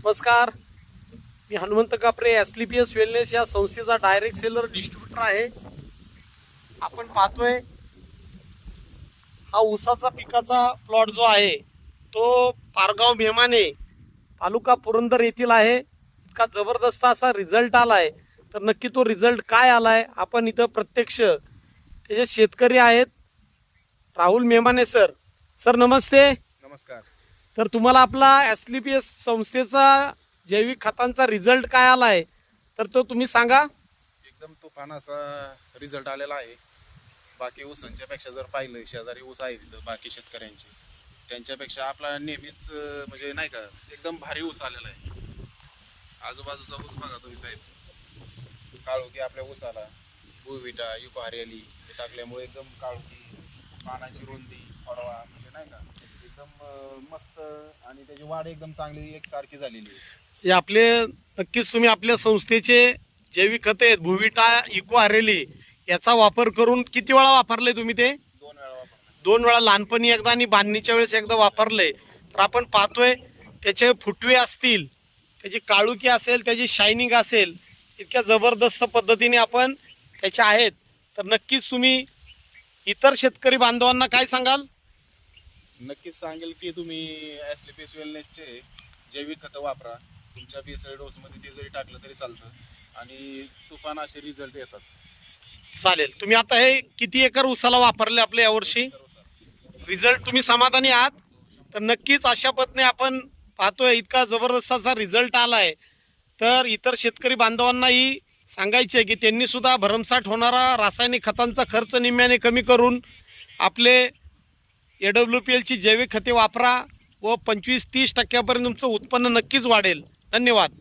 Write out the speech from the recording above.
नमस्कार, मी हनुमंत कापरे, एसलीपीएस वेलनेस या संस्थेचा डायरेक्ट सेलर डिस्ट्रीब्युटर आहे. आपण पाहतोय हा ऊसाचा पिकाचा प्लॉट जो आहे तो पारगाव मेमाने तालुका पुरंदर येथील आहे. इतका जबरदस्त असा रिझल्ट आलाय. तर नक्की तो रिझल्ट काय आलाय आपण इथं प्रत्यक्ष त्याचे शेतकरी आहेत राहुल मेमाने सर. सर नमस्ते. नमस्कार. तर तुम्हाला आपला एसलीपीएस संस्थेचा जैविक खतांचा रिझल्ट काय आलाय तर तो तुम्ही सांगा. एकदम तुफान असा रिझल्ट आलेला आहे. बाकी ऊसांच्या पेक्षा जर पाहिलं, शेजारी ऊस आहे तिथं बाकी शेतकऱ्यांचे, त्यांच्यापेक्षा आपला नेहमीच म्हणजे नाही का एकदम भारी ऊस आलेला आहे. आजूबाजूचा ऊस बघा तुम्ही साहेब, काळोखी आपल्या ऊसाला बुविटा युको हरियाली हे टाकल्यामुळे एकदम काळोखी, पानाची रुंदी, फळवा म्हणजे नाही का एकदम मस्त, आणि त्याची वाढ एकदम चांगली एकसारखी झालेली आहे. हे आपले नक्कीच तुम्ही आपल्या संस्थेचे जैविक खते आहेत भुविटा इको हरेली याचा वापर करून किती वेळा वापरले तुम्ही ते? 2 वेळा वापरला. 2 वेळा, लहानपणी एकदा आणि बांधणीच्या वेळेस एकदा वापरले. तर आपण पाहतोय त्याचे फुटवे असतील, त्याची काळुकी असेल, त्याची शायनिंग असेल, इतक्या जबरदस्त पद्धतीने आपण त्याच्या आहेत. तर नक्कीच तुम्ही इतर शेतकरी बांधवांना काय सांगाल? नक्कीच सांगेल की तुम्ही एसलीपीएस वेलनेसचे जैविक खतं वापरा. तुमच्या बेसल डोसमध्ये ते जरी टाकलं तरी चालतं आणि तुफान असे रिझल्ट येतात. चालेल. तुम्ही आता हे किती एकर ऊसाला वापरले आपल्या यावर्षी? रिझल्ट तुम्ही समाधानी आहात? तर नक्कीच अशा पद्धतीने आपण पाहतोय इतका जबरदस्त असा रिझल्ट आलाय. तर इतर शेतकरी बांधवांनाही सांगायचे आहे की त्यांनी सुद्धा भरमसाठ होणारा रासायनिक खतांचा खर्च निम्म्याने कमी करून आपले AWPLची जैविक खते वापरा व 25-30% तुमचं उत्पन्न नक्कीच वाढेल. धन्यवाद.